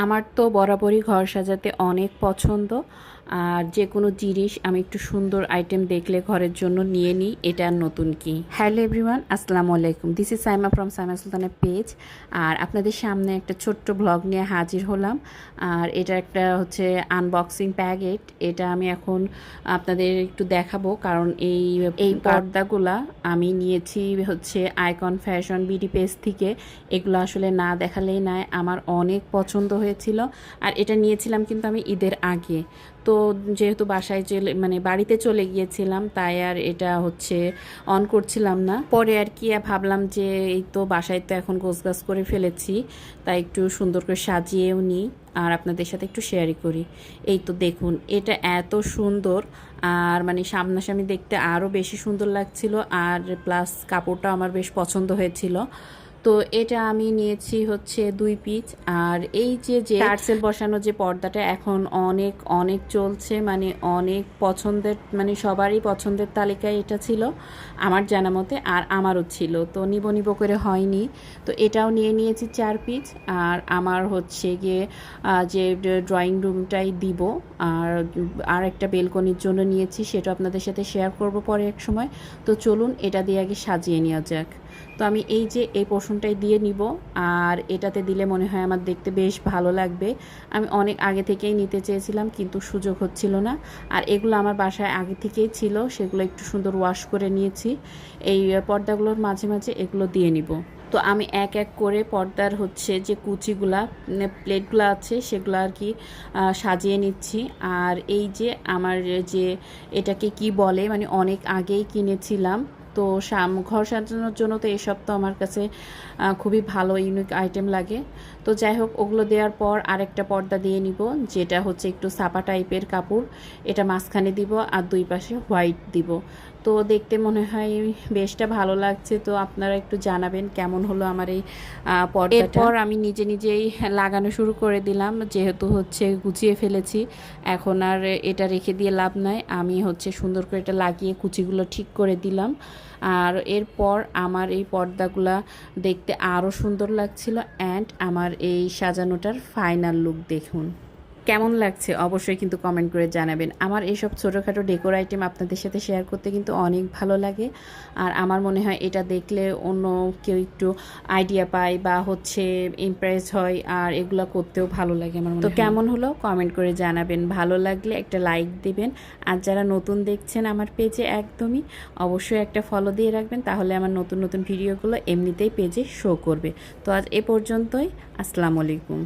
আমার তো বরাবরই ঘর সাজাতে অনেক পছন্দ। আর যে কোনো জিনিস আমি একটু সুন্দর আইটেম দেখলে ঘরের জন্য নিয়ে নিই, এটা আর নতুন কি। হ্যালো এভরিওয়ান, আসসালামু আলাইকুম। This is Saima from Saima সুলতানের পেজ। আর আপনাদের সামনে একটা ছোট্ট ব্লগ নিয়ে হাজির হলাম। আর এটা একটা হচ্ছে আনবক্সিং প্যাকেট। এটা আমি এখন আপনাদের একটু দেখাবো, কারণ এই পর্দাগুলা আমি নিয়েছি হচ্ছে আইকন ফ্যাশন বিডি পেজ থেকে। এগুলো আসলে না দেখালেই নয়, আমার অনেক পছন্দ হয়েছিল। আর এটা নিয়েছিলাম কিন্তু আমি ঈদের আগে। তো যেহেতু বাসায় বাড়িতে চলে গিয়েছিলাম, তাই আর এটা হচ্ছে অন করছিলাম না। পরে আর কি ভাবলাম যে এই তো বাসায় তো এখন গোছগাছ করে ফেলেছি, তাই একটু সুন্দর করে সাজিয়েও নিই আর আপনাদের সাথে একটু শেয়ারই করি। এই তো দেখুন, এটা এত সুন্দর। আর সামনাসামনি দেখতে আরও বেশি সুন্দর লাগছিল। আর প্লাস কাপড়টা আমার বেশ পছন্দ হয়েছিল। তো এটা আমি নিয়েছি হচ্ছে 2 পিস। আর এই যে টার্সেল বসানো যে পর্দাটা এখন অনেক অনেক চলছে, অনেক পছন্দের, সবারই পছন্দের তালিকায় এটা ছিল আমার জানা মতে। আর আমারও ছিল, তো নিব করে হয়নি। তো এটাও নিয়ে নিয়েছি 4 পিস। আর আমার হচ্ছে গিয়ে যে ড্রয়িং রুমটাই দিব। আর একটা বেলকনির জন্য নিয়েছি, সেটা আপনাদের সাথে শেয়ার করব পরে এক সময়। তো চলুন এটা দিয়ে আগে সাজিয়ে নেওয়া যাক। তো আমি এই পোর্শনটাই দিয়ে নিব। আর এটাতে দিলে মনে হয় আমার দেখতে বেশ ভালো লাগবে। আমি অনেক আগে থেকেই নিতে চেয়েছিলাম, কিন্তু সুযোগ হচ্ছিল না। আর এগুলো আমার বাসায় আগে থেকেই ছিল, সেগুলো একটু সুন্দর ওয়াশ করে নিয়েছি। এই পর্দাগুলোর মাঝে মাঝে এগুলো দিয়ে নিব। তো আমি এক এক করে পর্দার হচ্ছে যে কুচিগুলা প্লেটগুলো আছে সেগুলো আর কি সাজিয়ে নিচ্ছি। আর এই যে আমার যে এটাকে কি বলে, অনেক আগেই কিনেছিলাম। তো ঘর সাজানোর জন্য তো এসব তো আমার কাছে খুবই ভালো ইউনিক আইটেম লাগে। তো যাই হোক, ওগুলো দেওয়ার পর আরেকটা পর্দা দিয়ে নিব, যেটা হচ্ছে একটু ছাপা টাইপের কাপড়। এটা মাঝখানে দিব আর দুই পাশে হোয়াইট দিব। তো দেখতে মনে হয় বেশটা ভালো লাগছে। তো আপনারা একটু জানাবেন কেমন হলো আমার এই পর্দাটা। এরপর আমি নিজেই লাগানো শুরু করে দিলাম, যেহেতু হচ্ছে গুছিয়ে ফেলেছি। এখন আর এটা রেখে দিয়ে লাভ নাই, আমি হচ্ছে সুন্দর করে এটা লাগিয়ে কুচিগুলো ঠিক করে দিলাম। আর এরপর আমার এই পর্দাগুলা দেখতে আরও সুন্দর লাগছিল। অ্যান্ড আমার এই সাজানোটার ফাইনাল লুক দেখুন কেমন লাগছে, অবশ্যই কিন্তু কমেন্ট করে জানাবেন। আমার এইসব ছোটোখাটো ডেকোর আইটেম আপনাদের সাথে শেয়ার করতে কিন্তু অনেক ভালো লাগে। আর আমার মনে হয় এটা দেখলে অন্য কেউ একটু আইডিয়া পায় বা হচ্ছে ইমপ্রেস হয়, আর এগুলো করতেও ভালো লাগে আমার মনে হয়। তো কেমন হলো কমেন্ট করে জানাবেন, ভালো লাগলে একটা লাইক দিবেন। আর যারা নতুন দেখছেন আমার পেজে একদমই অবশ্যই একটা ফলো দিয়ে রাখবেন, তাহলে আমার নতুন নতুন ভিডিওগুলো এমনিতেই পেজে শো করবে। তো আজ এ পর্যন্তই, আসসালামু আলাইকুম।